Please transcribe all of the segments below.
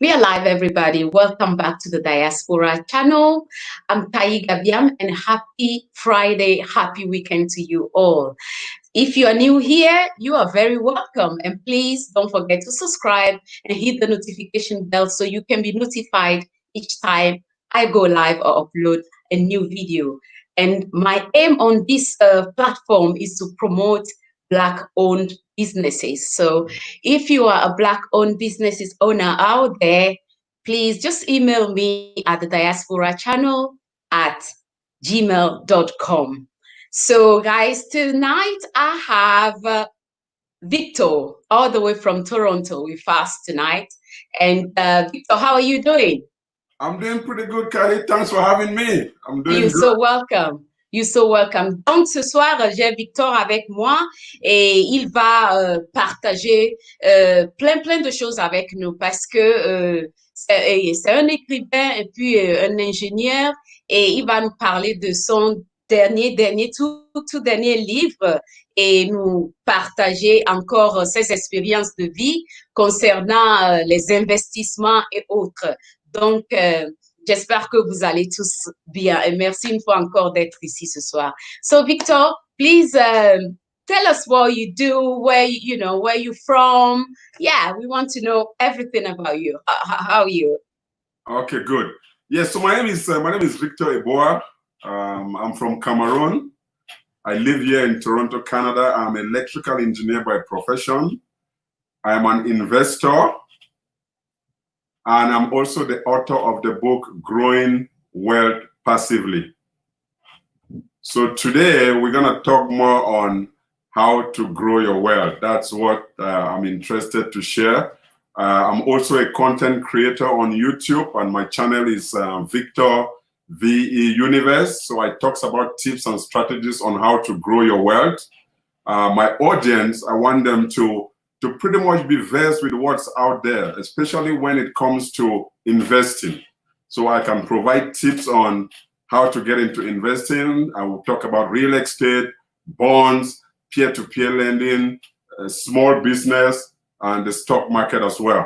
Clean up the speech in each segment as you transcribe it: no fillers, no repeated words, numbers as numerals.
We are live, everybody. Welcome back to the Diaspora Channel. I'm Kayi and happy Friday, happy weekend to you all. If you are new here, you are very welcome. And please don't forget to subscribe and hit the notification bell so you can be notified each time I go live or upload a new video. And my aim on this platform is to promote Black-owned businesses. So if you are a Black-owned businesses owner out there, please just email me at the Diaspora Channel at gmail.com. So guys, tonight I have Victor all the way from Toronto with us tonight. And Victor, how are you doing? I'm doing pretty good, Kayi. Thanks for having me. I'm doing You're good. so welcome. You're so welcome. Donc, ce soir, j'ai Victor avec moi et il va partager plein de choses avec nous parce que c'est un écrivain et puis un ingénieur et il va nous parler de son tout dernier livre et nous partager encore ses expériences de vie concernant les investissements et autres. Donc, j'espère que vous allez tous bien et merci une fois encore d'être ici ce soir. So, Victor, please tell us what you do, where you're from. Yeah, we want to know everything about you. How are you? Okay, good. Yes, so my name is Victor Eboa. I'm from Cameroon. I live here in Toronto, Canada. I'm an electrical engineer by profession. I'm an investor. And I'm also the author of the book, Growing Wealth Passively. So today we're gonna talk more on how to grow your wealth. That's what I'm interested to share. I'm also a content creator on YouTube, and my channel is Victor VE Universe. So I talk about tips and strategies on how to grow your wealth. My audience, I want them to pretty much be versed with what's out there, especially when it comes to investing. So I can provide tips on how to get into investing. I will talk about real estate, bonds, peer-to-peer lending, small business, and the stock market as well.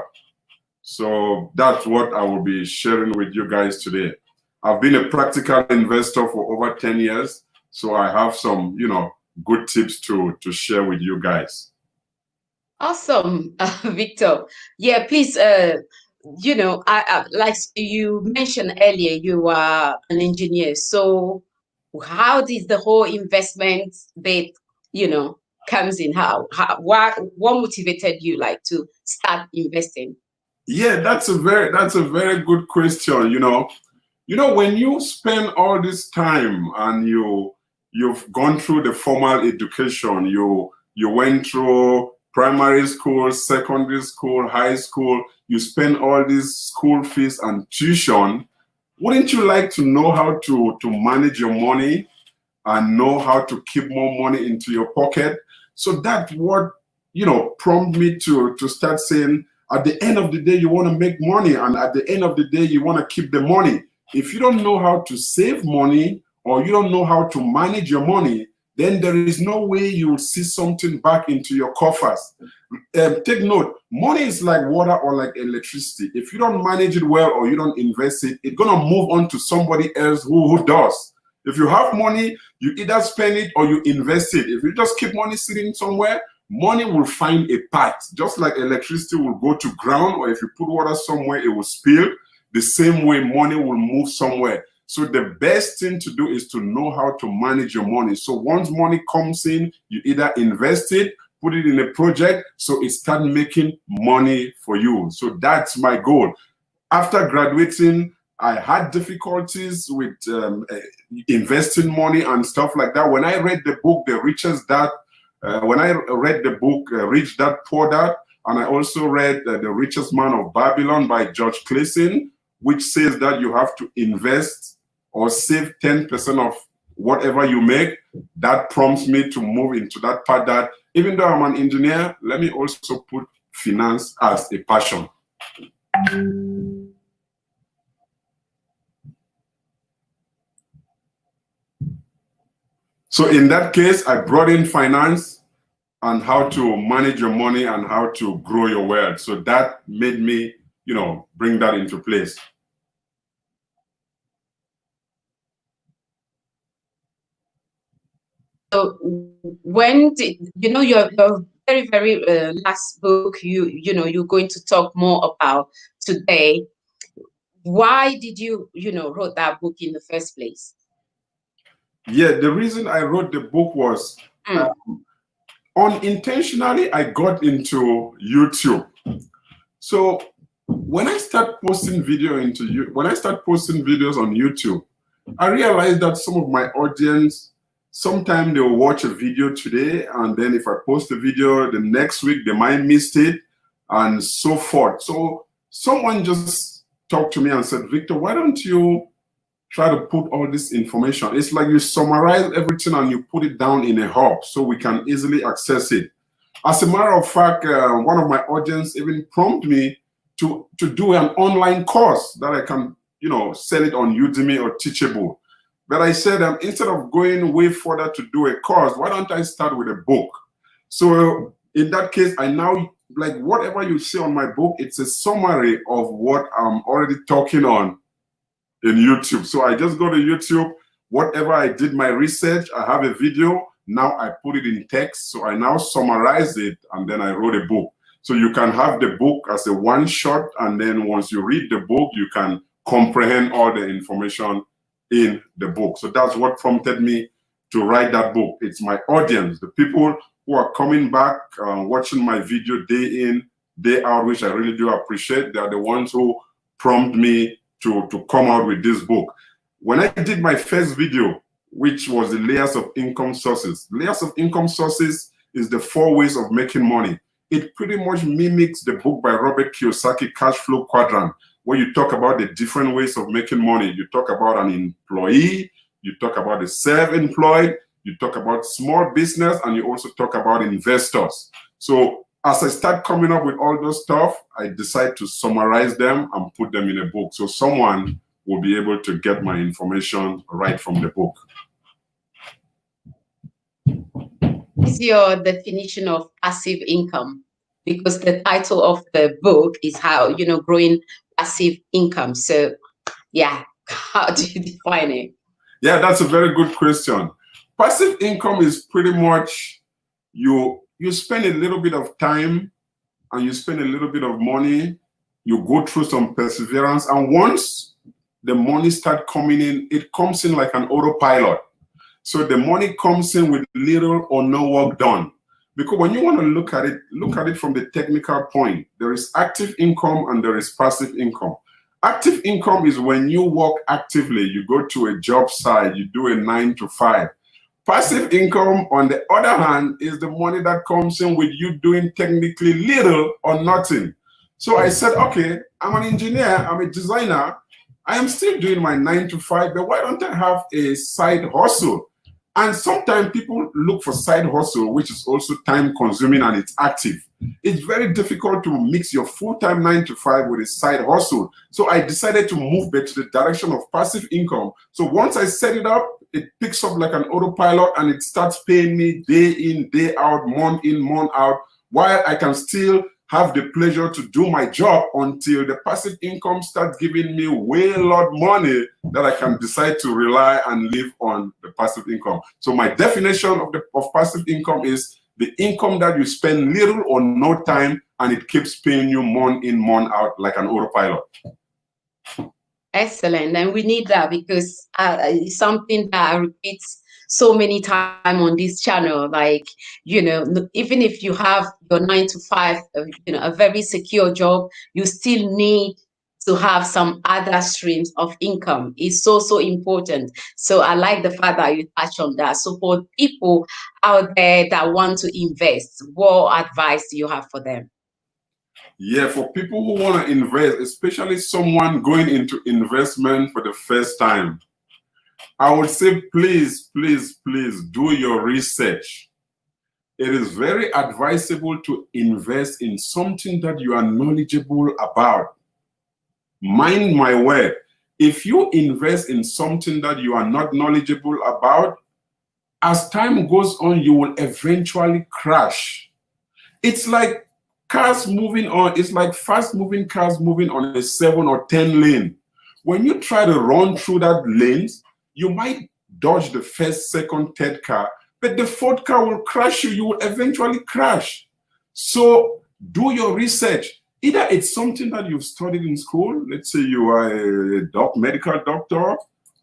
So that's what I will be sharing with you guys today. I've been a practical investor for over 10 years, so I have some, good tips to share with you guys. Awesome, Victor. Yeah, please, I like you mentioned earlier, you are an engineer. So how does the whole investment bit, comes in? What motivated you to start investing? Yeah, that's a very good question. When you spend all this time and you've gone through the formal education, you went through primary school, secondary school, high school, you spend all these school fees and tuition, wouldn't you like to know how to manage your money and know how to keep more money into your pocket? So that's what, prompted me to start saying, at the end of the day, you want to make money, and at the end of the day, you want to keep the money. If you don't know how to save money or you don't know how to manage your money, then there is no way you will see something back into your coffers. Take note, money is like water or like electricity. If you don't manage it well or you don't invest it, it's going to move on to somebody else who does. If you have money, you either spend it or you invest it. If you just keep money sitting somewhere, money will find a path. Just like electricity will go to ground, or if you put water somewhere, it will spill. The same way money will move somewhere. So the best thing to do is to know how to manage your money. So once money comes in, you either invest it, put it in a project, so it starts making money for you. So that's my goal. After graduating, I had difficulties with investing money and stuff like that. When I read the book, The Richest Dad, when I read the book, Rich Dad, Poor Dad, and I also read The Richest Man of Babylon by George Clason, which says that you have to invest or save 10% of whatever you make. That prompts me to move into that part that, even though I'm an engineer, let me also put finance as a passion. So in that case, I brought in finance and how to manage your money and how to grow your wealth. So that made me you know, bring that into place. So when did, you know, your very, very last book, you know, you're going to talk more about today. Why did you, you know, wrote that book in the first place? Yeah, the reason I wrote the book was unintentionally I got into YouTube. So when I start posting videos on YouTube, I realized that some of my audience, sometimes they'll watch a video today, and then if I post a video the next week, they might miss it, and so forth. So someone just talked to me and said, Victor, why don't you try to put all this information? It's like you summarize everything and you put it down in a hub so we can easily access it. As a matter of fact, one of my audience even prompted me to do an online course that I can, you know, sell it on Udemy or Teachable. But I said, instead of going way further to do a course, why don't I start with a book? So in that case, I now, like, whatever you see on my book, it's a summary of what I'm already talking on in YouTube. So I just go to YouTube, whatever I did my research, I have a video, now I put it in text. So I now summarize it, and then I wrote a book. So you can have the book as a one shot, and then once you read the book, you can comprehend all the information in the book. So that's what prompted me to write that book. It's my audience, the people who are coming back, watching my video day in, day out, which I really do appreciate. They are the ones who prompt me to come out with this book. When I did my first video, which was the layers of income sources. Layers of income sources is the 4 ways of making money. It pretty much mimics the book by Robert Kiyosaki, Cash Flow Quadrant, where you talk about the different ways of making money. You talk about an employee, you talk about the self-employed, you talk about small business, and you also talk about investors. So as I start coming up with all those stuff, I decide to summarize them and put them in a book. So someone will be able to get my information right from the book. Is your definition of passive income? Because the title of the book is how, you know, growing passive income. So yeah, how do you define it? Yeah, that's a very good question. Passive income is pretty much you spend a little bit of time and you spend a little bit of money, you go through some perseverance, and once the money starts coming in, it comes in like an autopilot. So the money comes in with little or no work done. Because when you want to look at it from the technical point. There is active income and there is passive income. Active income is when you work actively, you go to a job site, you do a 9 to 5. Passive income, on the other hand, is the money that comes in with you doing technically little or nothing. So I said, okay, I'm an engineer, I'm a designer, I am still doing my 9 to 5, but why don't I have a side hustle? And sometimes people look for side hustle, which is also time consuming and it's active. It's very difficult to mix your full-time 9 to 5 with a side hustle. So I decided to move back to the direction of passive income. So once I set it up, it picks up like an autopilot and it starts paying me day in, day out, month in, month out, while I can still have the pleasure to do my job until the passive income starts giving me way a lot of money that I can decide to rely and live on the passive income. So my definition of passive income is the income that you spend little or no time and it keeps paying you month in, month out like an autopilot. Excellent. And we need that because it's something that I repeat so many times on this channel. Like, you know, even if you have your 9 to 5, you know, a very secure job, you still need to have some other streams of income. It's so, so important. So I like the fact that you touch on that. So for people out there that want to invest, what advice do you have for them? Yeah, for people who want to invest, especially someone going into investment for the first time, I would say, please, please, please do your research. It is very advisable to invest in something that you are knowledgeable about. Mind my word, if you invest in something that you are not knowledgeable about, as time goes on, you will eventually crash. It's like Cars moving on, it's like fast moving cars moving on a 7 or 10 lane. When you try to run through that lanes, you might dodge the first, second, third car, but the fourth car will crash you. You will eventually crash. So do your research. Either it's something that you've studied in school. Let's say you are a medical doctor.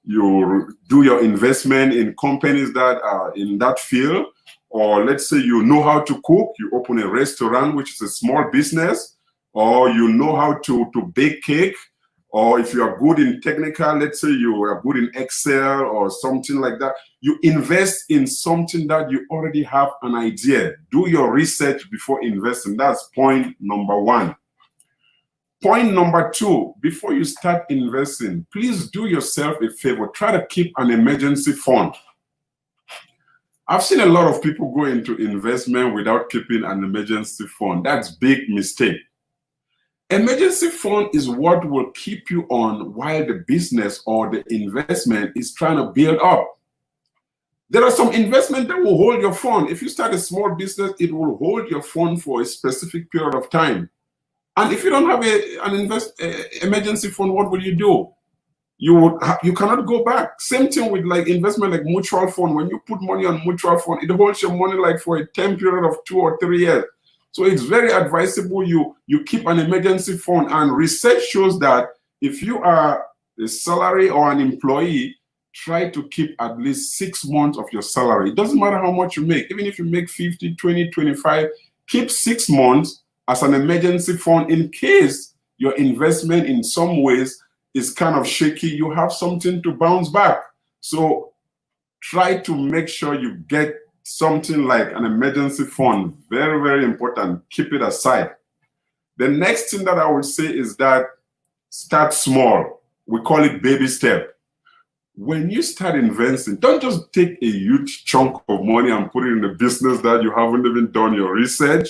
You do your investment in companies that are in that field. Or let's say you know how to cook. You open a restaurant, which is a small business. Or you know how to bake cake. Or if you are good in technical, let's say you are good in Excel or something like that, you invest in something that you already have an idea. Do your research before investing. That's point number one. Point number two, before you start investing, please do yourself a favor. Try to keep an emergency fund. I've seen a lot of people go into investment without keeping an emergency fund. That's a big mistake. Emergency fund is what will keep you on while the business or the investment is trying to build up. There are some investments that will hold your fund. If you start a small business, it will hold your fund for a specific period of time. And if you don't have an emergency fund, what will you do? You cannot go back. Same thing with like investment like mutual fund. When you put money on mutual fund, it holds your money like for a time period of 2 or 3 years. So it's very advisable you keep an emergency fund. And research shows that if you are a salary or an employee, try to keep at least 6 months of your salary. It doesn't matter how much you make. Even if you make 50, 20, 25, keep 6 months as an emergency fund in case your investment in some ways is kind of shaky. You have something to bounce back. So try to make sure you get something like an emergency fund. Very, very important. Keep it aside. The next thing that I would say is that start small. We call it baby step. When you start investing, don't just take a huge chunk of money and put it in a business that you haven't even done your research.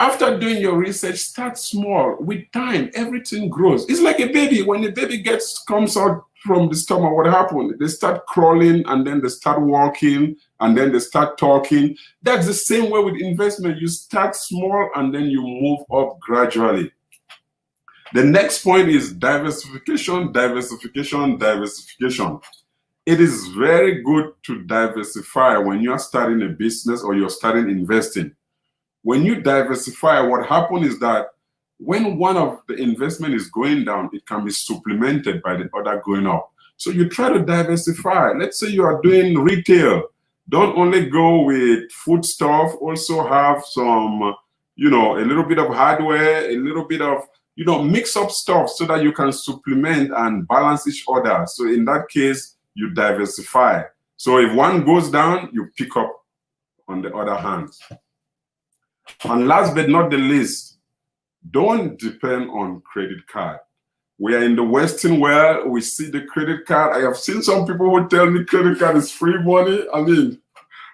After doing your research, start small. With time, everything grows. It's like a baby. When a baby comes out from the stomach, what happens? They start crawling, and then they start walking, and then they start talking. That's the same way with investment. You start small, and then you move up gradually. The next point is diversification, diversification, diversification. It is very good to diversify when you're starting a business or you're starting investing. When you diversify, what happens is that when one of the investment is going down, it can be supplemented by the other going up. So you try to diversify. Let's say you are doing retail. Don't only go with food stuff. Also have some, a little bit of hardware, a little bit of, mix up stuff so that you can supplement and balance each other. So in that case, you diversify. So if one goes down, you pick up on the other hand. And last but not the least, don't depend on credit card. We are in the Western world. We see the credit card. I have seen some people who tell me credit card is free money. I mean,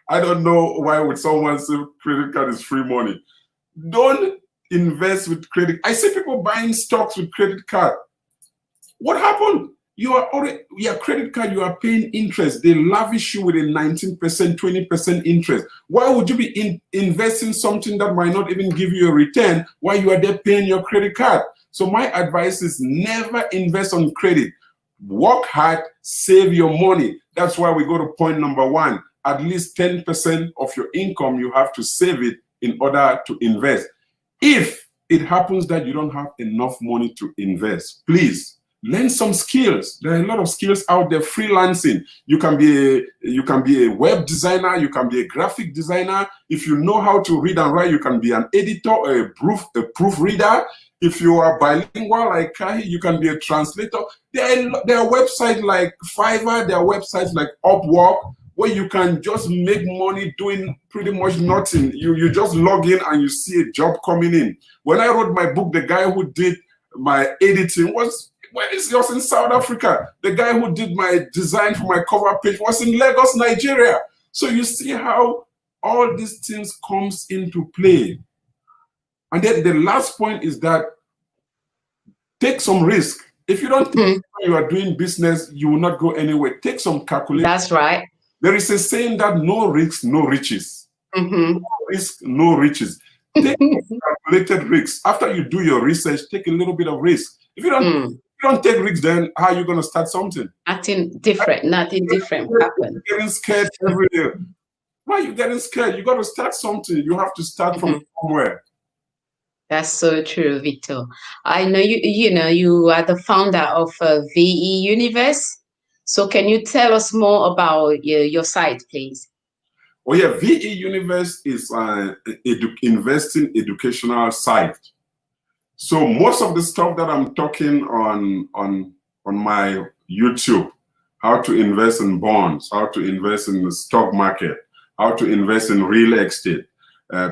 I don't know why would someone say credit card is free money. Don't invest with credit. I see people buying stocks with credit card. What happened? You are already, your credit card, you are paying interest. They lavish you with a 19%, 20% interest. Why would you be investing something that might not even give you a return while you are there paying your credit card? So my advice is never invest on credit. Work hard, save your money. That's why we go to point number one. At least 10% of your income, you have to save it in order to invest. If it happens that you don't have enough money to invest, please learn some skills. There are a lot of skills out there. Freelancing. You can be a web designer. You can be a graphic designer. If you know how to read and write, you can be an editor or a proofreader. If you are bilingual like Kayi, you can be a translator. There are websites like Fiverr. There are websites like Upwork where you can just make money doing pretty much nothing. You just log in and you see a job coming in. When I wrote my book, the guy who did my editing was in South Africa. The guy who did my design for my cover page was in Lagos, Nigeria. So you see how all these things comes into play. And then the last point is that take some risk. If you don't think you are doing business, you will not go anywhere. Take some calculation. That's right. There is a saying that no risk, no riches. No risk, no riches. Take calculated risks. After you do your research, take a little bit of risk. If you don't take risks, then how are you going to start something? Nothing different happen. Getting scared every day. Why are you getting scared? You got to start something. You have to start from somewhere. That's so true, Victor. I know you are the founder of VE Universe. So can you tell us more about your site, please? Oh yeah, VE Universe is an investing educational site. So most of the stuff that I'm talking on my YouTube, how to invest in bonds, how to invest in the stock market, how to invest in real estate,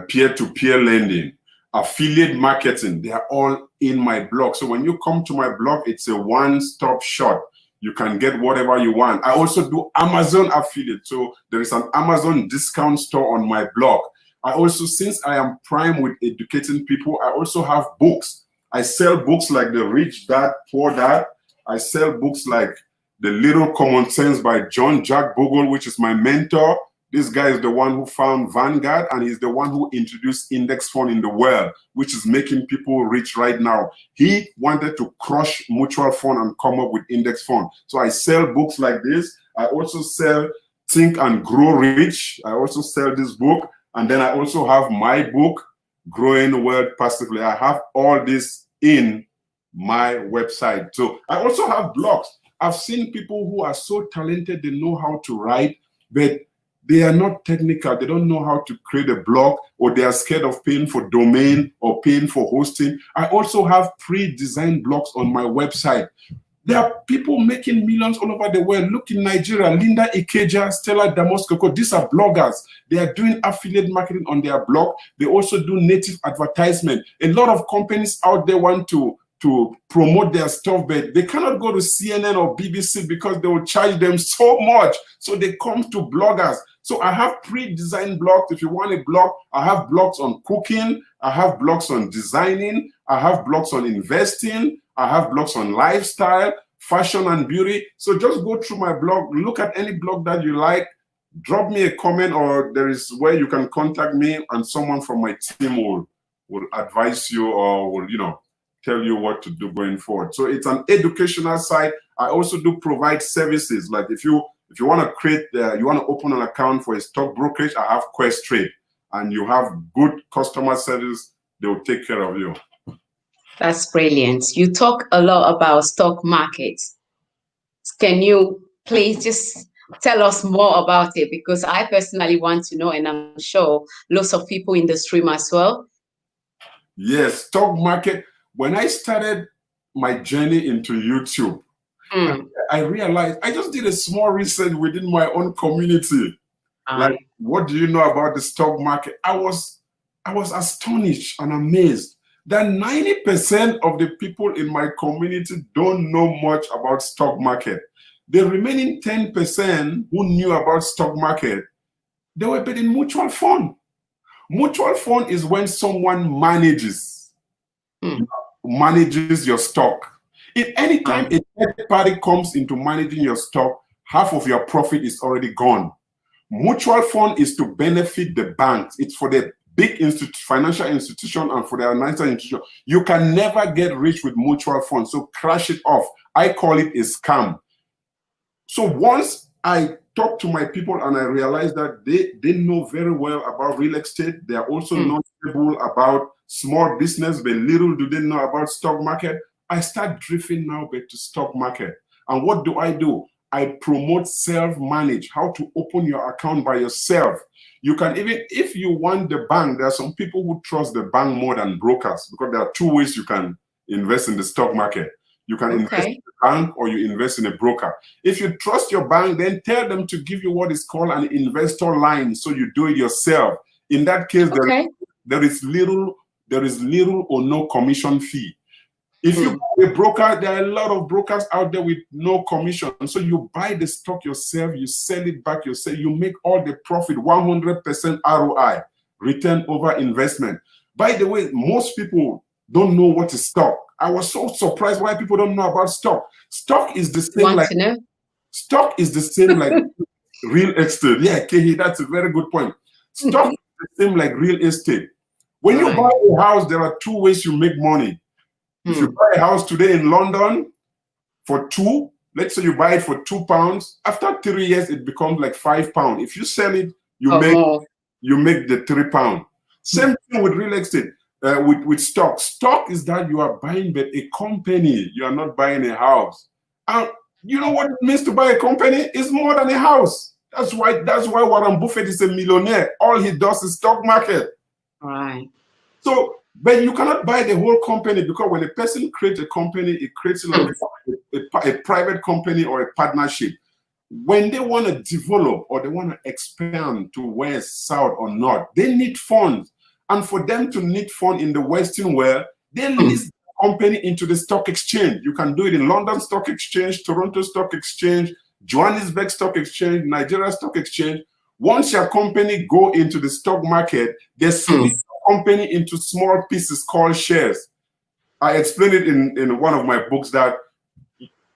peer-to-peer lending, affiliate marketing, they are all in my blog. So when you come to my blog, it's a one-stop shop. You can get whatever you want. I also do Amazon affiliate. So there is an Amazon discount store on my blog. I also, since I am prime with educating people, I also have books. I sell books like The Rich Dad, Poor Dad. I sell books like The Little Common Sense by John Jack Bogle, which is my mentor. This guy is the one who found Vanguard, and he's the one who introduced index fund in the world, which is making people rich right now. He wanted to crush mutual fund and come up with index fund. So I sell books like this. I also sell Think and Grow Rich. I also sell this book. And then I also have my book, Growing the World Passively. I have all this in my website. So I also have blogs. I've seen people who are so talented, they know how to write, but they are not technical. They don't know how to create a blog, or they are scared of paying for domain or paying for hosting. I also have pre-designed blogs on my website. There are people making millions all over the world. Look in Nigeria, Linda Ikeja, Stella Damoskoko. These are bloggers. They are doing affiliate marketing on their blog. They also do native advertisement. A lot of companies out there want to promote their stuff, but they cannot go to CNN or BBC because they will charge them so much. So they come to bloggers. So I have pre-designed blogs. If you want a blog, I have blogs on cooking. I have blogs on designing. I have blogs on investing. I have blogs on lifestyle, fashion, and beauty. So just go through my blog, look at any blog that you like, drop me a comment, or there is where you can contact me, and someone from my team will advise you, or will, tell you what to do going forward. So it's an educational site. I also do provide services. Like if you want to create, you want to open an account for a stock brokerage, I have Quest Trade, and you have good customer service. They will take care of you. That's brilliant. You talk a lot about stock markets. Can you please just tell us more about it? Because I personally want to know, and I'm sure lots of people in the stream as well. Yes, stock market. When I started my journey into YouTube, I realized I just did a small research within my own community. Like, what do you know about the stock market? I was astonished and amazed that 90% of the people in my community don't know much about stock market. The remaining 10% who knew about stock market, they were betting mutual fund. Mutual fund is when someone manages your stock. If any time a third party comes into managing your stock, half of your profit is already gone. Mutual fund is to benefit the banks. It's for the big financial institution and for the financial institution. You can never get rich with mutual funds, so crash it off. I call it a scam. So once I talked to my people and I realized that they know very well about real estate, they are also knowledgeable about small business, but little do they know about stock market, I start drifting now back to stock market. And what do? I promote self-manage, how to open your account by yourself. You can even, if you want the bank, there are some people who trust the bank more than brokers, because there are two ways you can invest in the stock market. You can invest in the bank, or you invest in a broker. If you trust your bank, then tell them to give you what is called an investor line, so you do it yourself. In that case, there is little or no commission fee. If you buy a broker, there are a lot of brokers out there with no commission. So you buy the stock yourself, you sell it back yourself, you make all the profit, 100% ROI, return over investment. By the way, most people don't know what is stock. I was so surprised why people don't know about stock. Stock is the same like real estate. Yeah, Kayi, that's a very good point. Stock is the same like real estate. When you buy a house, there are two ways you make money. If you buy a house today in London for let's say you buy it for £2, after 3 years, it becomes like £5. If you sell it, you make the £3. Same thing with real estate, with stock. Stock is that you are buying a company. You are not buying a house. And you know what it means to buy a company? It's more than a house. That's why Warren Buffett is a millionaire. All he does is stock market. Right. So, but you cannot buy the whole company, because when a person creates a company, it creates like a private company or a partnership. When they want to develop or they want to expand to west, south, or north, they need funds. And for them to need funds in the Western world, they list the company into the stock exchange. You can do it in London Stock Exchange, Toronto Stock Exchange, Johannesburg Stock Exchange, Nigeria Stock Exchange. Once your company go into the stock market, they split the company into small pieces called shares. I explained it in one of my books that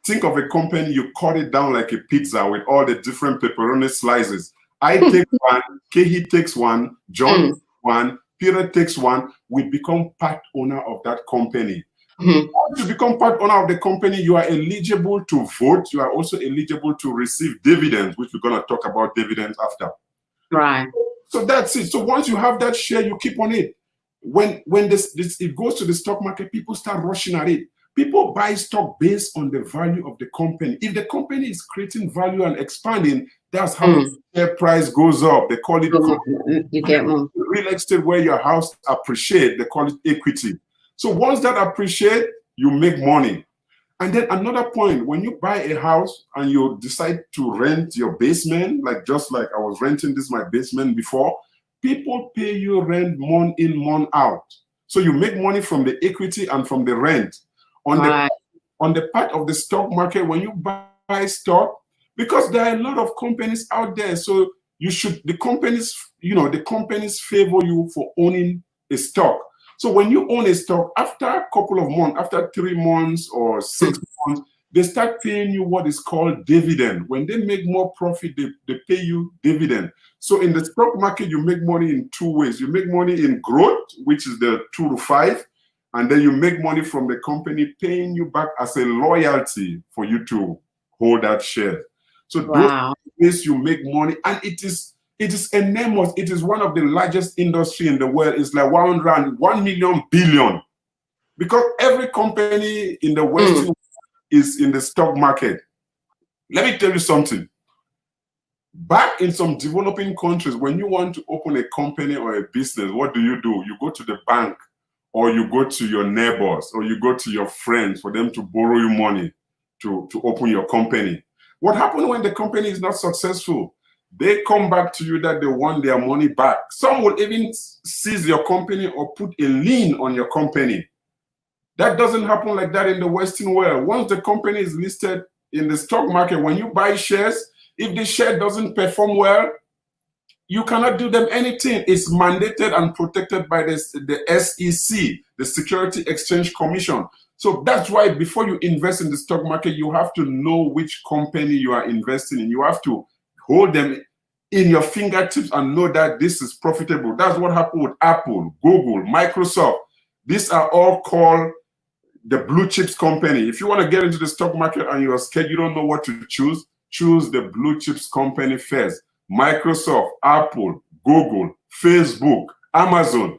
think of a company, you cut it down like a pizza with all the different pepperoni slices. I take one, Kayi takes one, John takes one, Peter takes one. We become part owner of that company. Once you become part owner of the company, you are eligible to vote. You are also eligible to receive dividends, which we're going to talk about dividends after. Right. So that's it. So once you have that share, you keep on it. When it goes to the stock market, people start rushing at it. People buy stock based on the value of the company. If the company is creating value and expanding, that's how the share price goes up. They call it you get more. Real estate, where your house appreciates, they call it equity. So once that appreciates, you make money. And then another point, when you buy a house and you decide to rent your basement, just like I was renting my basement before, people pay you rent month in, month out. So you make money from the equity and from the rent. On the part of the stock market, when you buy stock, because there are a lot of companies out there, so the companies favor you for owning a stock. So when you own a stock, after a couple of months, after 3 months or 6 months, they start paying you what is called dividend. When they make more profit, they pay you dividend. So in the stock market, you make money in 2 ways. You make money in growth, which is the 2 to 5. And then you make money from the company paying you back as a loyalty for you to hold that share. So those ways you make money, and it is enormous. It is one of the largest industry in the world. It's like 1 million billion, because every company in the West is in the stock market. Let me tell you something. Back in some developing countries, when you want to open a company or a business, what do? You go to the bank, or you go to your neighbors, or you go to your friends for them to borrow you money to open your company. What happens when the company is not successful? They come back to you that they want their money back. Some will even seize your company or put a lien on your company. That doesn't happen like that in the Western world. Once the company is listed in the stock market, when you buy shares, if the share doesn't perform well, you cannot do them anything. It's mandated and protected by the SEC, the Security Exchange Commission. So that's why before you invest in the stock market, you have to know which company you are investing in. You have to hold them in your fingertips and know that this is profitable. That's what happened with Apple, Google, Microsoft. These are all called the blue chips company. If you want to get into the stock market and you're scared, you don't know what to choose the blue chips company first. Microsoft, Apple, Google, Facebook, Amazon.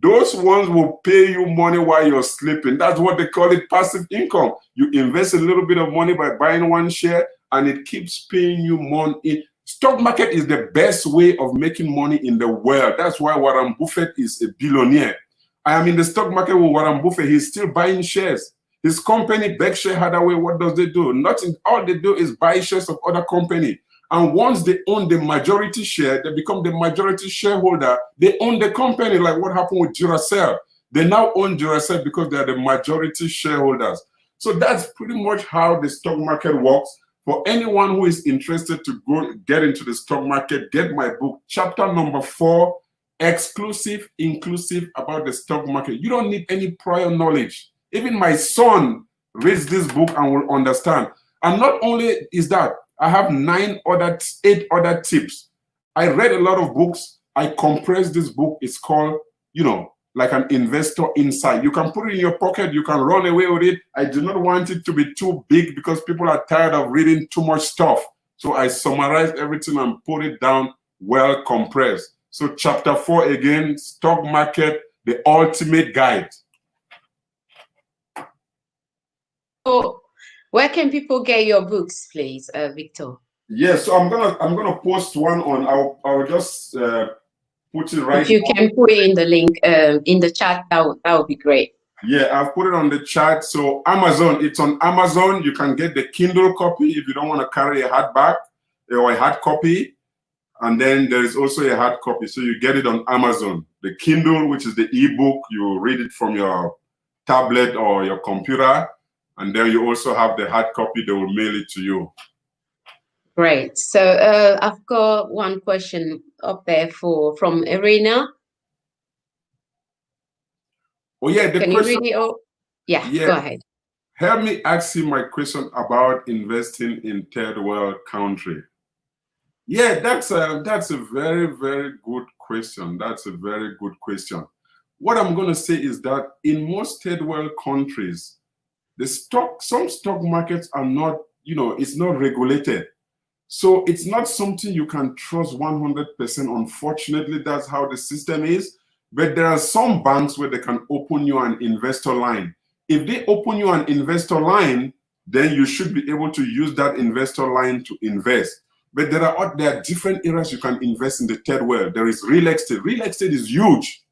Those ones will pay you money while you're sleeping. That's what they call it, passive income. You invest a little bit of money by buying one share, and it keeps paying you money. Stock market is the best way of making money in the world. That's why Warren Buffett is a billionaire. I am in the stock market with Warren Buffett. He's still buying shares. His company, Berkshire Hathaway, what does they do? Nothing. All they do is buy shares of other company. And once they own the majority share, they become the majority shareholder. They own the company, like what happened with Duracell. They now own Duracell because they are the majority shareholders. So that's pretty much how the stock market works. For anyone who is interested to go get into the stock market, get my book, chapter number 4, Exclusive, Inclusive about the stock market. You don't need any prior knowledge. Even my son reads this book and will understand. And not only is that, I have 8 other tips. I read a lot of books. I compressed this book. It's called, like an investor insight. You can put it in your pocket, you can run away with it. I do not want it to be too big because people are tired of reading too much stuff. So I summarize everything and put it down well compressed. So chapter 4 again, stock market, the ultimate guide. Oh, where can people get your books, please, Victor? Yes, so I'm gonna post one on. I'll just put it right. If you can put it in the link in the chat, that would be great. Yeah, I've put it on the chat. So Amazon, it's on Amazon. You can get the Kindle copy if you don't want to carry a hardback or a hard copy. And then there is also a hard copy. So you get it on Amazon. The Kindle, which is the ebook, you read it from your tablet or your computer. And then you also have the hard copy, they will mail it to you. Great. So I've got one question up there from Irina. Oh yeah, Can you read it? Oh, yeah, go ahead. Help me ask you my question about investing in third world country. Yeah, that's a very, very good question. That's a very good question. What I'm going to say is that in most third world countries, some stock markets are not, it's not regulated. So it's not something you can trust 100%. Unfortunately, that's how the system is. But there are some banks where they can open you an investor line. If they open you an investor line, then you should be able to use that investor line to invest. But there are different areas you can invest in the third world. There is real estate. Real estate is huge.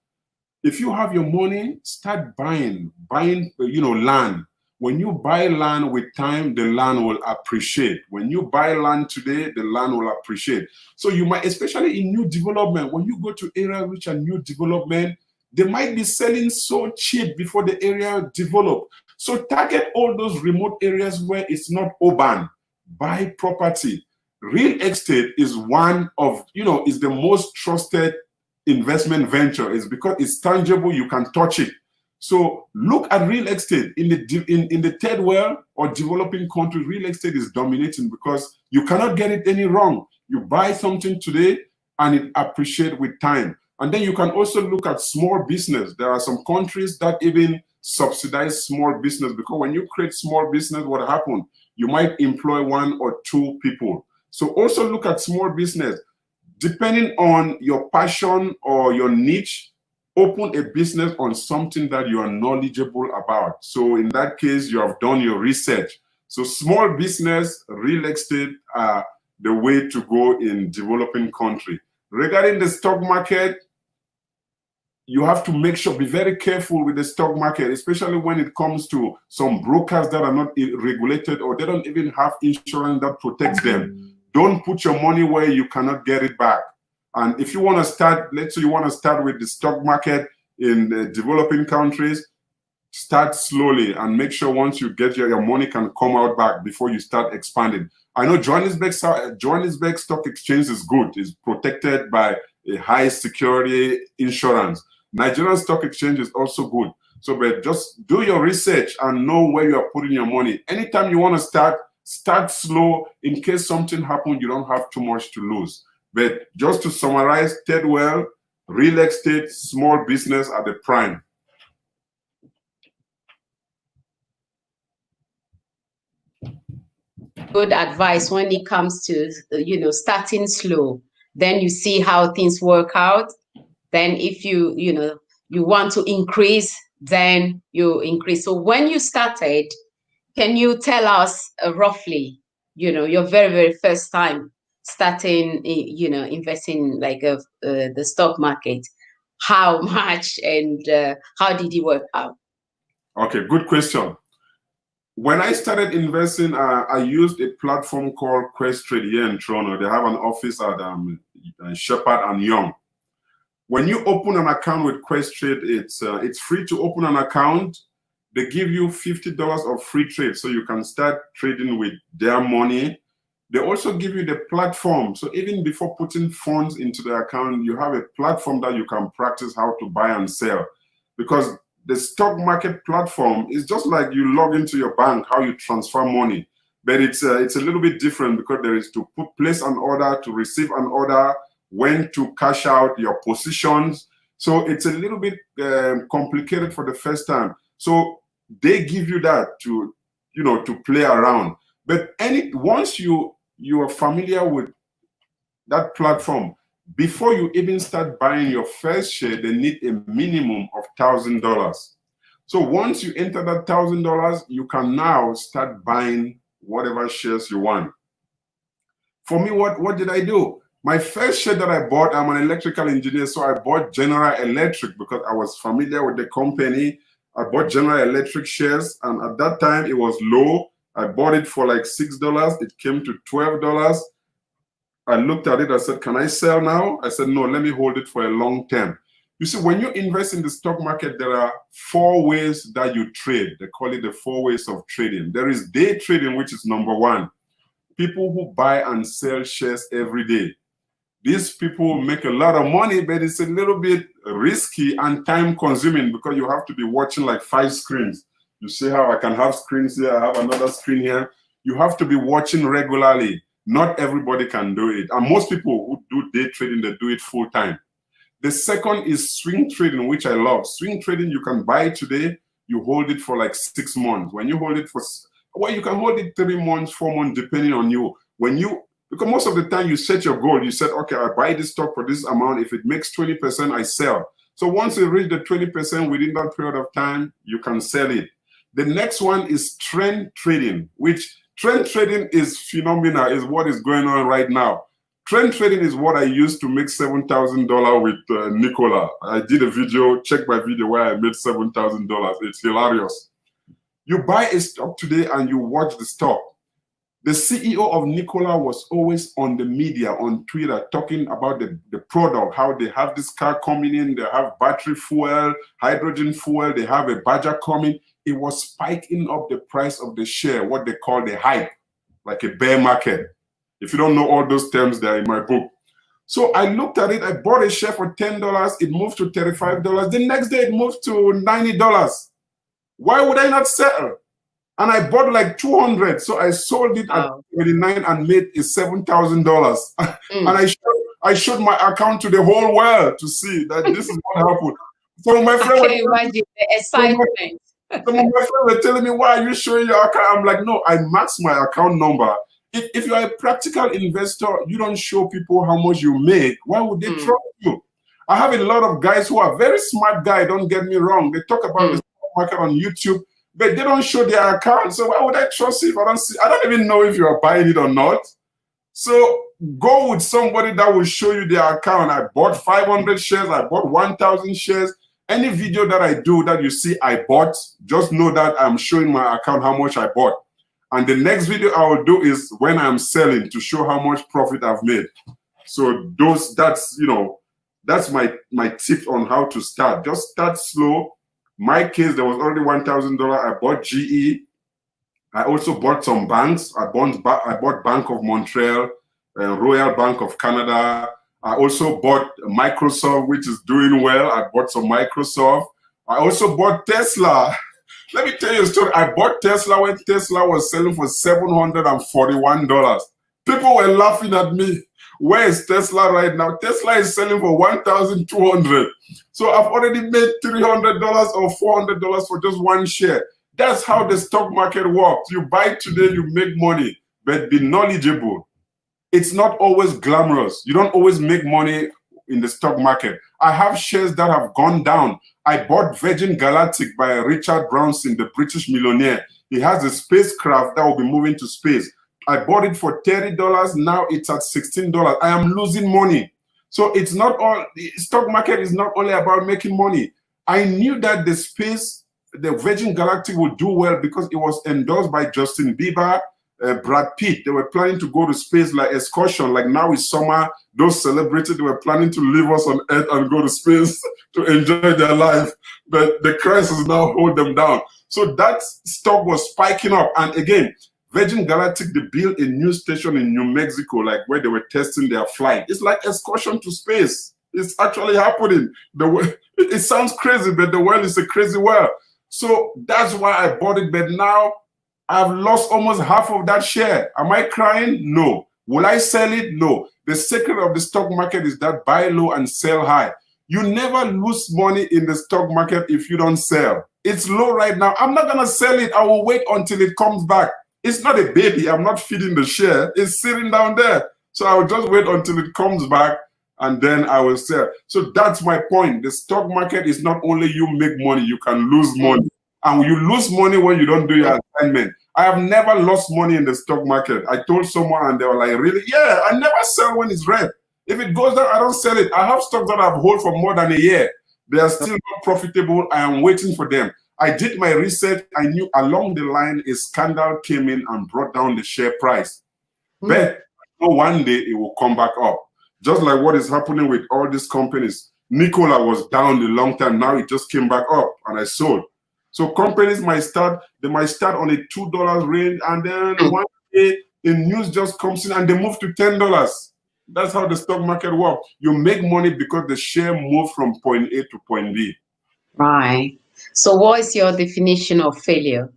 If you have your money, start buying, land. When you buy land with time, the land will appreciate. When you buy land today, the land will appreciate. So you might, especially in new development, when you go to areas which are new development, they might be selling so cheap before the area develop. So target all those remote areas where it's not urban. Buy property. Real estate is one of, is the most trusted investment venture. Is because it's tangible, you can touch it. So look at real estate in the third world or developing countries. Real estate is dominating because you cannot get it any wrong. You buy something today and it appreciates with time. And then you can also look at small business. There are some countries that even subsidize small business, because when you create small business, what happens? You might employ 1 or 2 people. So also look at small business. Depending on your passion or your niche, open a business on something that you are knowledgeable about. So in that case, you have done your research. So small business, real estate are the way to go in developing country. Regarding the stock market, you have to make sure, be very careful with the stock market, especially when it comes to some brokers that are not regulated or they don't even have insurance that protects them. Don't put your money where you cannot get it back. And if you want to start, let's say you want to start with the stock market in the developing countries, start slowly and make sure once you get your money can come out back before you start expanding. I know Johannesburg Stock Exchange is good. It's protected by a high security insurance. Nigerian Stock Exchange is also good. So but just do your research and know where you are putting your money. Anytime you want to start slow. In case something happens, you don't have too much to lose. But just to summarize, third world, real estate, small business are the prime. Good advice when it comes to, starting slow. Then you see how things work out. Then if you want to increase, then you increase. So when you started, can you tell us roughly, your very, very first time starting, investing like the stock market, how much and how did it work out? Okay, good question. When I started investing, I used a platform called Questrade here in Toronto. They have an office at Shepherd and Young. When you open an account with Questrade, it's free to open an account. They give you $50 of free trade, so you can start trading with their money. They also give you the platform. So even before putting funds into the account, you have a platform that you can practice how to buy and sell. Because the stock market platform is just like you log into your bank, how you transfer money. But it's a little bit different because there is to place an order, to receive an order, when to cash out your positions. So it's a little bit complicated for the first time. So they give you that to, you know, to play around. But once you are familiar with that platform, before you even start buying your first share, they need a minimum of $1,000. So once you enter that $1,000, you can now start buying whatever shares you want. For me, what did I do? My first share that I bought, I'm an electrical engineer, so I bought General Electric because I was familiar with the company. I bought General Electric shares, and at that time it was low. I bought it for like $6. It came to $12. I looked at it, I said, can I sell now? I said, no, let me hold it for a long term. You see, when you invest in the stock market, there are 4 ways that you trade. They call it the 4 ways of trading. There is day trading, which is number 1. People who buy and sell shares every day. These people make a lot of money, but it's a little bit risky and time consuming because you have to be watching like 5 screens. You see how I can have screens here, I have another screen here. You have to be watching regularly. Not everybody can do it. And most people who do day trading, they do it full time. The second is swing trading, which I love. Swing trading, you can buy today, you hold it for like 6 months. When you hold it for, well, you can hold it 3 months, 4 months, depending on you. Because most of the time you set your goal, you said, okay, I buy this stock for this amount. If it makes 20%, I sell. So once you reach the 20% within that period of time, you can sell it. The next one is trend trading, which trend trading is phenomenal, is what is going on right now. Trend trading is what I used to make $7,000 with Nicola. I did a video, check my video where I made $7,000. It's hilarious. You buy a stock today and you watch the stock. The CEO of Nicola was always on the media, on Twitter, talking about the product, how they have this car coming in, they have battery fuel, hydrogen fuel, they have a Badger coming. It was spiking up the price of the share, what they call the hype, like a bear market. If you don't know all those terms, they're in my book. So I looked at it, I bought a share for $10, it moved to $35. The next day it moved to $90. Why would I not sell? And I bought like 200, so I sold it at 29 and made a $7,000. And I showed my account to the whole world to see that this is what happened. So my friend, I can imagine the excitement. Some of my friends were telling me, why are you showing your account? I'm like, no, I maxed my account number. If you're a practical investor, you don't show people how much you make. Why would they trust you? I have a lot of guys who are very smart guys, don't get me wrong. They talk about the stock market on YouTube, but they don't show their account. So why would I trust you if I don't see? I don't even know if you are buying it or not. So go with somebody that will show you their account. I bought 500 shares. I bought 1,000 shares. Any video that I do that you see I bought, just know that I'm showing my account how much I bought. And the next video I will do is when I'm selling to show how much profit I've made. So that's my tip on how to start. Just start slow. My case, there was already $1,000. I bought GE. I also bought some banks. I bought Bank of Montreal, Royal Bank of Canada. I also bought Microsoft, which is doing well. I bought some Microsoft. I also bought Tesla. Let me tell you a story. I bought Tesla when Tesla was selling for $741. People were laughing at me. Where is Tesla right now? Tesla is selling for $1,200. So I've already made $300 or $400 for just one share. That's how the stock market works. You buy today, you make money, but be knowledgeable. It's not always glamorous. You don't always make money in the stock market. I have shares that have gone down. I bought Virgin Galactic by Richard Branson, the British millionaire. He has a spacecraft that will be moving to space. I bought it for $30. Now it's at $16. I am losing money. So it's not all, the stock market is not only about making money. I knew that the Virgin Galactic would do well because it was endorsed by Justin Bieber, Brad Pitt. They were planning to go to space like excursion, like now it's summer. Those celebrities, they were planning to leave us on Earth and go to space to enjoy their life. But the crisis now hold them down. So that stock was spiking up. And again, Virgin Galactic, they built a new station in New Mexico, like where they were testing their flight. It's like excursion to space. It's actually happening. It sounds crazy, but the world is a crazy world. So that's why I bought it. But now I've lost almost half of that share. Am I crying? No. Will I sell it? No. The secret of the stock market is that buy low and sell high. You never lose money in the stock market if you don't sell. It's low right now. I'm not going to sell it. I will wait until it comes back. It's not a baby. I'm not feeding the share. It's sitting down there. So I will just wait until it comes back and then I will sell. So that's my point. The stock market is not only you make money, you can lose money. And you lose money when you don't do your assignment. I have never lost money in the stock market. I told someone and they were like, really? Yeah, I never sell when it's red. If it goes down, I don't sell it. I have stocks that I've held for more than a year. They are still not profitable. I am waiting for them. I did my research. I knew along the line a scandal came in and brought down the share price. But one day it will come back up. Just like what is happening with all these companies. Nikola was down a long time. Now it just came back up and I sold. So companies might start, they might start on a $2 range and then one day the news just comes in and they move to $10. That's how the stock market works. You make money because the share moved from point A to point B. Right. So what is your definition of failure?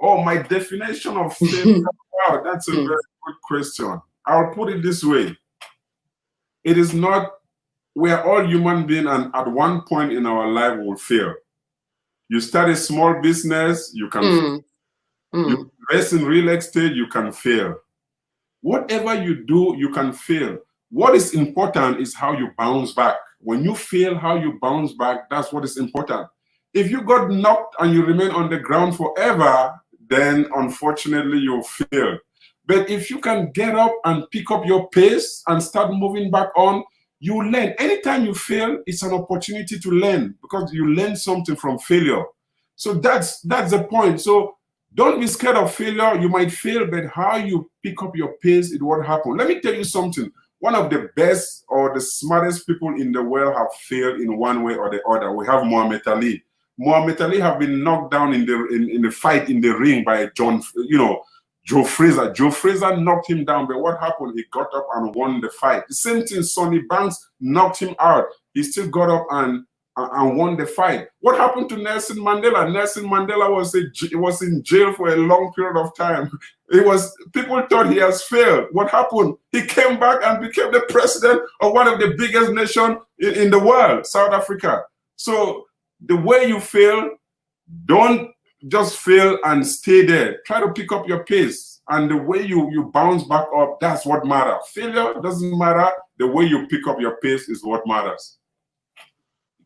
Oh, my definition of failure? Wow, that's a very good question. I'll put it this way. It is not, we are all human beings and at one point in our life we'll fail. You start a small business, you can fail. You invest in real estate, you can fail. Whatever you do, you can fail. What is important is how you bounce back. When you fail, how you bounce back, that's what is important. If you got knocked and you remain on the ground forever, then unfortunately you'll fail. But if you can get up and pick up your pace and start moving back on, you learn. Anytime you fail, it's an opportunity to learn because you learn something from failure. So that's the point. So don't be scared of failure. You might fail, but how you pick up your pace is what happens. Let me tell you something. One of the best or the smartest people in the world have failed in one way or the other. We have Muhammad Ali. Muhammad Ali have been knocked down in the fight in the ring by Joe Frazier. Joe Frazier knocked him down, but what happened? He got up and won the fight. The same thing, Sonny Banks knocked him out. He still got up and won the fight. What happened to Nelson Mandela? Nelson Mandela was in jail for a long period of time. People thought he has failed. What happened? He came back and became the president of one of the biggest nations in the world, South Africa. So the way you fail, don't just fail and stay there. Try to pick up your pace. And the way you bounce back up, that's what matters. Failure doesn't matter. The way you pick up your pace is what matters.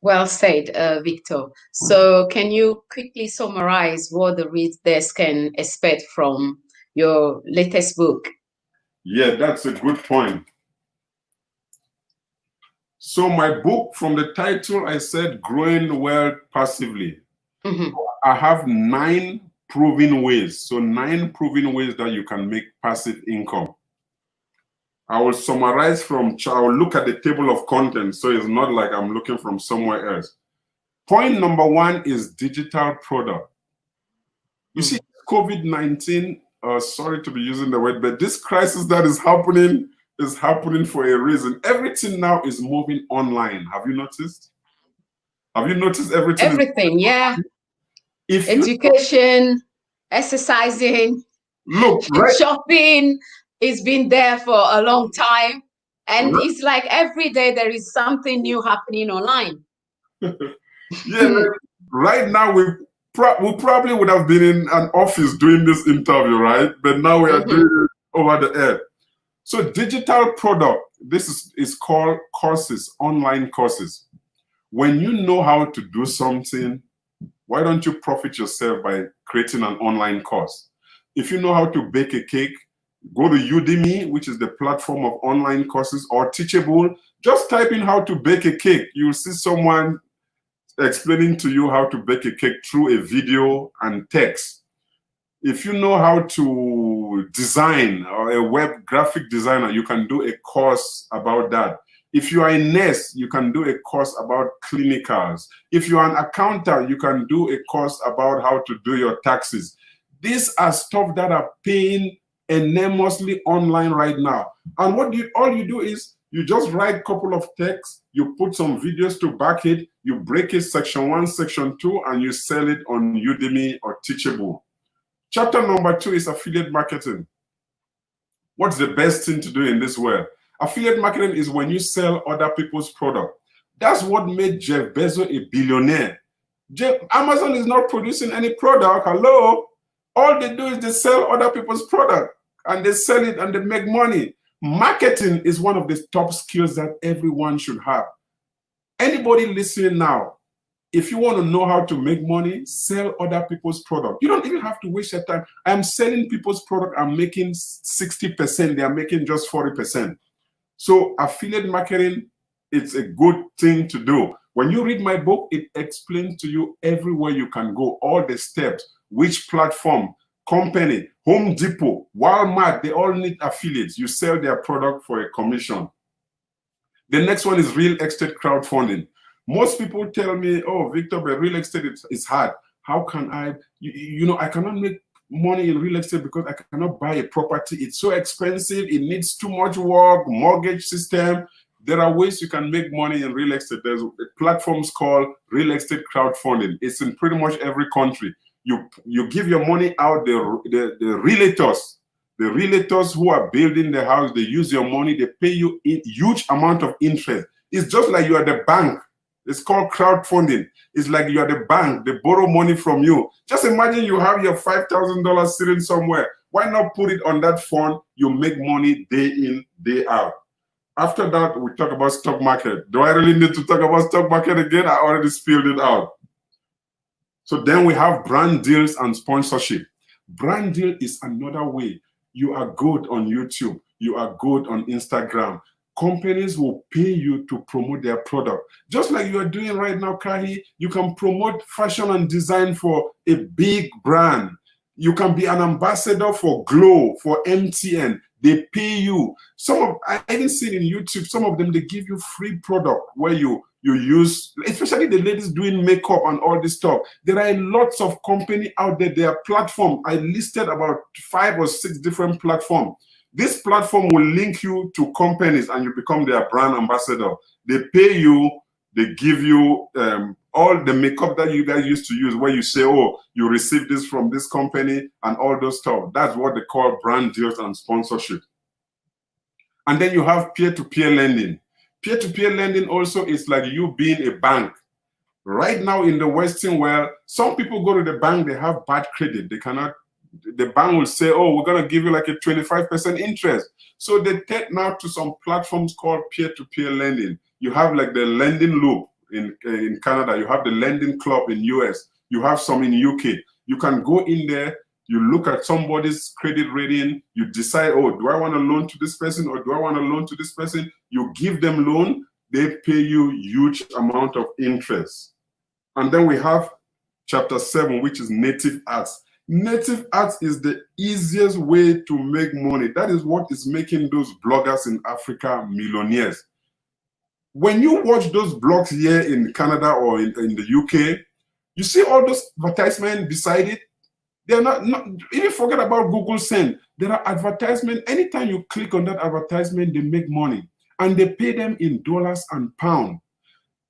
Well said, Victor. So can you quickly summarize what the readers can expect from your latest book? Yeah, that's a good point. So my book, from the title, I said, Growing Wealth Passively. I have 9 proven ways. So 9 proven ways that you can make passive income. I will summarize I will look at the table of contents, so it's not like I'm looking from somewhere else. Point number 1 is digital product. You see, COVID-19, sorry to be using the word, but this crisis that is happening for a reason. Everything now is moving online. Have you noticed? Have you noticed everything? Everything, yeah. Education, exercising, shopping. It's been there for a long time. And it's like every day there is something new happening online. Yeah, right now we probably would have been in an office doing this interview, right? But now we are doing it over the air. So digital product, this is called courses, online courses. When you know how to do something, why don't you profit yourself by creating an online course? If you know how to bake a cake, go to Udemy, which is the platform of online courses, or Teachable. Just type in how to bake a cake. You'll see someone explaining to you how to bake a cake through a video and text. If you know how to design or a web graphic designer, you can do a course about that. If you are a nurse, you can do a course about clinicals. If you are an accountant, you can do a course about how to do your taxes. These are stuff that are paying enormously online right now. And all you do is you just write a couple of texts, you put some videos to back it, you break it section 1, section 2, and you sell it on Udemy or Teachable. Chapter number 2 is affiliate marketing. What's the best thing to do in this world? Affiliate marketing is when you sell other people's product. That's what made Jeff Bezos a billionaire. Amazon is not producing any product. Hello? All they do is they sell other people's product and they sell it and they make money. Marketing is one of the top skills that everyone should have. Anybody listening now, if you want to know how to make money, sell other people's product. You don't even have to waste your time. I'm selling people's product. I'm making 60%. They are making just 40%. So affiliate marketing, it's a good thing to do. When you read my book, it explains to you everywhere you can go, all the steps, which platform, company, Home Depot, Walmart, they all need affiliates. You sell their product for a commission. The next one is real estate crowdfunding. Most people tell me, oh, Victor, but real estate is hard. How can I, I cannot make money in real estate because I cannot buy a property. It's so expensive. It needs too much work, mortgage system. There are ways you can make money in real estate. There's platforms called real estate crowdfunding. It's in pretty much every country. You give your money out, the realtors who are building the house, they use your money, they pay you a huge amount of interest. It's just like you are the bank. It's called crowdfunding. It's like you are the bank. They borrow money from you. Just imagine you have your $5,000 sitting somewhere. Why not put it on that fund? You make money day in, day out. After that, we talk about stock market. Do I really need to talk about stock market again? I already spilled it out. So then we have brand deals and sponsorship. Brand deal is another way. You are good on YouTube. You are good on Instagram. Companies will pay you to promote their product. Just like you are doing right now, Kayi, you can promote fashion and design for a big brand. You can be an ambassador for Glow, for MTN. They pay you. I even seen in YouTube, some of them, they give you free product where you use, especially the ladies doing makeup and all this stuff. There are lots of company out there. There are platforms. I listed about 5 or 6 different platforms. This platform will link you to companies and you become their brand ambassador. They pay you, they give you all the makeup that you guys used to use, where you say, oh, you received this from this company and all those stuff. That's what they call brand deals and sponsorship. And then you have peer-to-peer lending. Peer-to-peer lending also is like you being a bank. Right now in the Western world, some people go to the bank, they have bad credit. The bank will say, oh, we're going to give you like a 25% interest. So they take now to some platforms called peer-to-peer lending. You have like the lending loop in Canada. You have the lending club in US. You have some in UK. You can go in there. You look at somebody's credit rating. You decide, oh, do I want to loan to this person or do I want to loan to this person? You give them loan. They pay you huge amount of interest. And then we have chapter 7, which is native ads. Native ads is the easiest way to make money. That is what is making those bloggers in Africa millionaires. When you watch those blogs here in Canada or in the UK, you see all those advertisements beside it. They're not even forget about Google Send. There are advertisements. Anytime you click on that advertisement, they make money. And they pay them in dollars and pounds.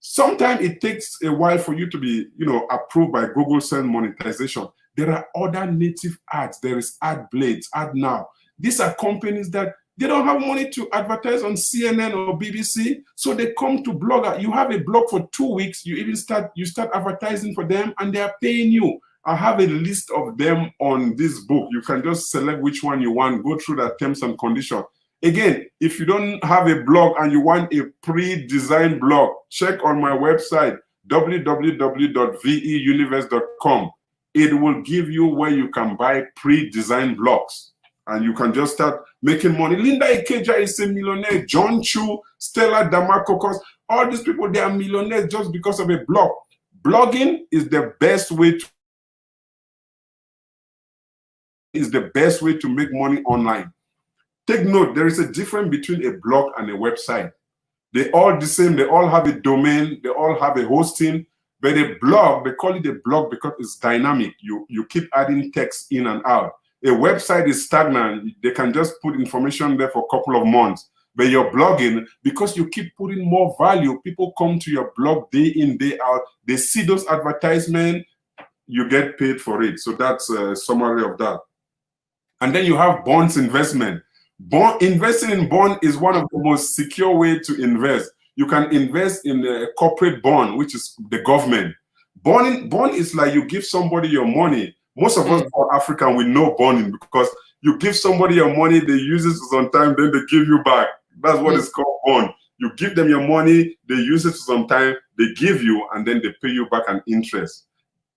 Sometimes it takes a while for you to be, approved by Google Send monetization. There are other native ads. There is AdBlades, AdNow. These are companies that they don't have money to advertise on CNN or BBC, so they come to Blogger. You have a blog for 2 weeks. You start advertising for them, and they are paying you. I have a list of them on this book. You can just select which one you want. Go through the terms and conditions. Again, if you don't have a blog and you want a pre-designed blog, check on my website, www.veuniverse.com. It will give you where you can buy pre-designed blogs. And you can just start making money. Linda Ikeja is a millionaire. John Chu, Stella Damakokos, all these people, they are millionaires just because of a blog. Blogging is the best way to make money online. Take note, there is a difference between a blog and a website. They're all the same. They all have a domain. They all have a hosting. But a blog, they call it a blog because it's dynamic. You keep adding text in and out. A website is stagnant. They can just put information there for a couple of months. But you're blogging, because you keep putting more value, people come to your blog day in, day out. They see those advertisements, you get paid for it. So that's a summary of that. And then you have bonds investment. Investing in bond is one of the most secure ways to invest. You can invest in a corporate bond, which is the government. Bond is like you give somebody your money. Most of us for African, we know bonding because you give somebody your money, they use it for some time, then they give you back. That's what it's called bond. You give them your money, they use it for some time, they give you, and then they pay you back an interest.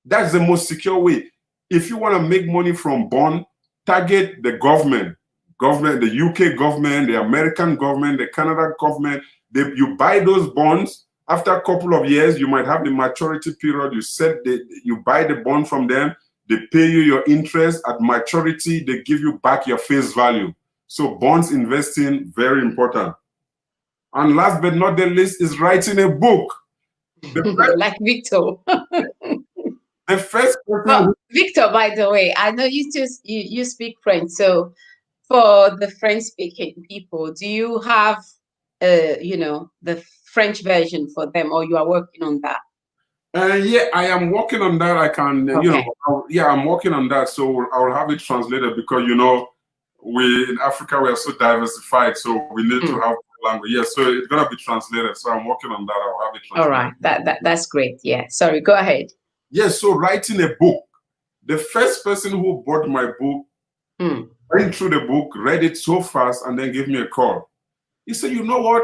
That's the most secure way. If you want to make money from bond, target the government, the UK government, the American government, the Canada government. You buy those bonds. After a couple of years, you might have the maturity period. You buy the bond from them. They pay you your interest. At maturity, they give you back your face value. So bonds investing, very important. And last but not the least is writing a book. Like Victor. The first person Victor, by the way, I know you speak French. So for the French-speaking people, do you have, the French version for them, or you are working on that? Yeah, I am working on that. I can, Okay. I'm working on that. So I will have it translated because, we in Africa, we are so diversified. So we need to have language. Yeah, so it's going to be translated. So I'm working on that. I'll have it translated. All right. That's great. Yeah. Sorry, go ahead. Yes, so writing a book. The first person who bought my book, went through the book, read it so fast, and then gave me a call. He said, you know what?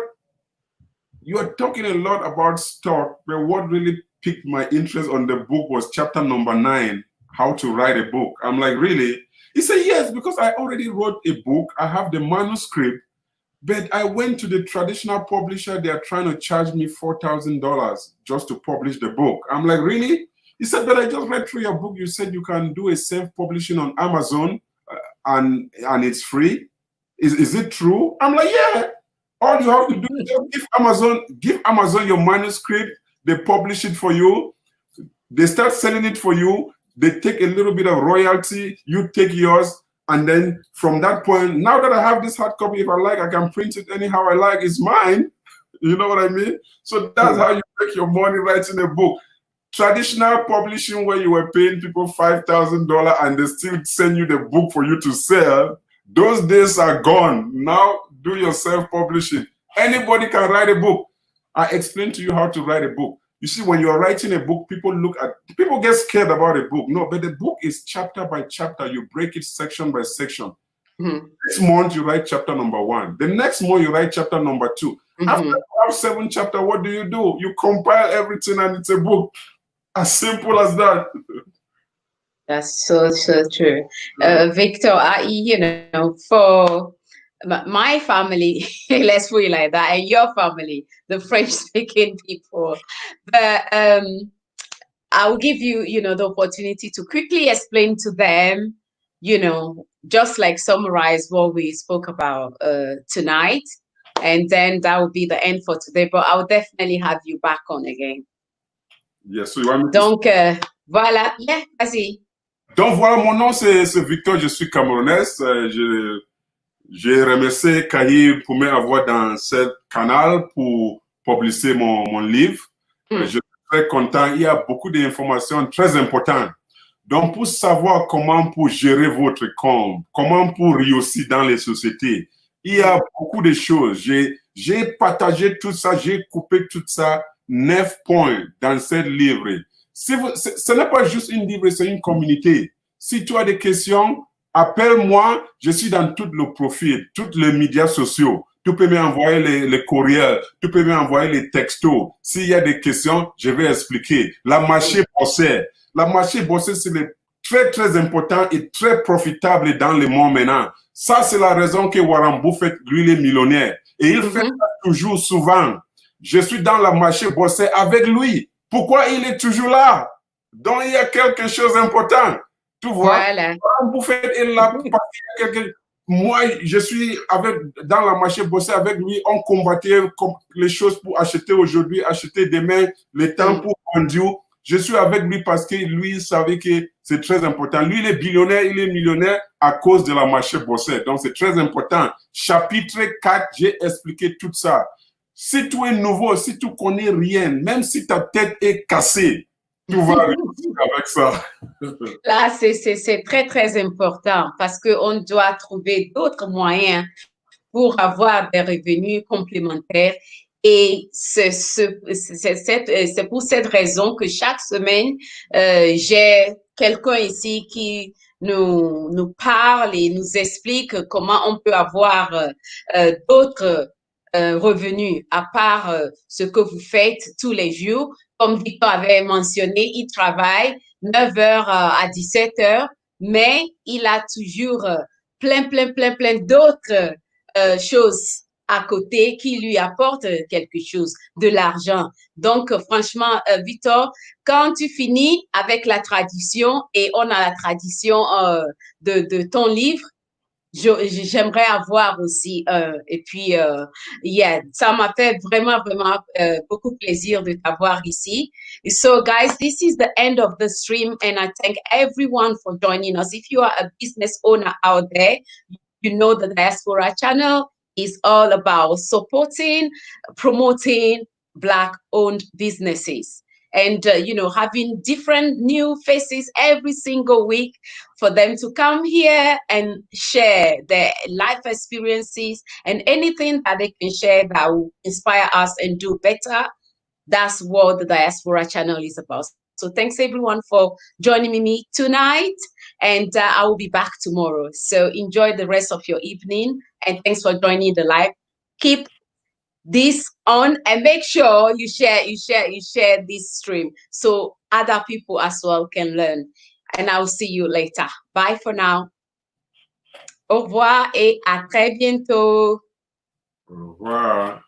You are talking a lot about stock, but what really piqued my interest on the book was chapter number 9, how to write a book. I'm like, really? He said, yes, because I already wrote a book. I have the manuscript, but I went to the traditional publisher. They are trying to charge me $4,000 just to publish the book. I'm like, really? He said, but I just read through your book. You said you can do a self-publishing on Amazon and it's free. Is it true? I'm like, yeah. All you have to do is give Amazon your manuscript. They publish it for you. They start selling it for you. They take a little bit of royalty. You take yours. And then from that point, now that I have this hard copy, if I like, I can print it anyhow I like. It's mine. You know what I mean? So that's how you make your money writing a book. Traditional publishing where you were paying people $5,000 and they still send you the book for you to sell, those days are gone. Now do your self-publishing. Anybody can write a book. I explained to you how to write a book. You see, when you're writing a book, people get scared about a book. No, but the book is chapter by chapter. You break it section by section. This month, you write chapter number 1. The next month, you write chapter number 2. After 7 chapters, what do? You compile everything and it's a book. As simple as that. That's so true. Victor, for my family, let's put it like that, and your family, the French-speaking people, but I'll give you, the opportunity to quickly explain to them, just like summarize what we spoke about tonight, and then that will be the end for today. But I'll definitely have you back on again. Yes, so you want me Donc, voilà. Yeah, vas-y. Donc, voilà, mon nom, c'est Victor, je suis camerounaise. J'ai remercié Kayi pour m'avoir dans ce canal pour publier mon livre. Je suis très content. Il y a beaucoup d'informations très importantes. Donc, pour savoir comment pour gérer votre compte, comment pour réussir dans les sociétés, il y a beaucoup de choses. J'ai partagé tout ça, j'ai coupé tout ça, 9 points dans ce livre. Ce n'est pas juste une livre, c'est une communauté. Si tu as des questions, appelle-moi. Je suis dans tous les profils, tous les médias sociaux. Tu peux m'envoyer les courriels, tu peux m'envoyer les textos. S'il y a des questions, je vais expliquer. La marché boursière. La marché boursière, c'est très, très important et très profitable dans le monde maintenant. Ça, c'est la raison que Warren Buffett, lui, il est millionnaire. Et il fait ça toujours souvent. Je suis dans la marché boursière avec lui. Pourquoi il est toujours là? Donc, il y a quelque chose d'important. Tu vois? Voilà. Warren Buffett est là parce qu'il y a moi, je suis dans la marché boursière avec lui. On combattait les choses pour acheter aujourd'hui, acheter demain, le temps pour conduire. Je suis avec lui parce que lui, il savait que c'est très important. Lui, il est billionnaire, il est millionnaire à cause de la marché boursière. Donc, c'est très important. Chapitre 4, j'ai expliqué tout ça. Si tu es nouveau, si tu connais rien, même si ta tête est cassée, tu vas réussir avec ça. Là, c'est très, très important parce qu'on doit trouver d'autres moyens pour avoir des revenus complémentaires Et c'est pour cette raison que chaque semaine, j'ai quelqu'un ici qui nous parle et nous explique comment on peut avoir d'autres revenus à part ce que vous faites tous les jours. Comme Victor avait mentionné, il travaille 9 heures à 17 heures, mais il a toujours plein d'autres choses à côté qui lui apportent quelque chose, de l'argent. Donc, franchement, Victor, quand tu finis avec la tradition et on a la tradition de ton livre, j'aimerais avoir aussi et puis yeah, ça m'a fait vraiment beaucoup plaisir de t'avoir ici. So guys, this is the end of the stream and I thank everyone for joining us. If you are a business owner out there, you know the Diaspora Channel is all about supporting, promoting Black-owned businesses. And, having different new faces every single week for them to come here and share their life experiences and anything that they can share that will inspire us and do better. That's what the Diaspora Channel is about. So thanks everyone for joining me tonight, and I will be back tomorrow. So enjoy the rest of your evening, and thanks for joining the live. Keep this on and make sure you share this stream so other people as well can learn. And I'll see you later. Bye for now. Au revoir et à très bientôt. Au revoir.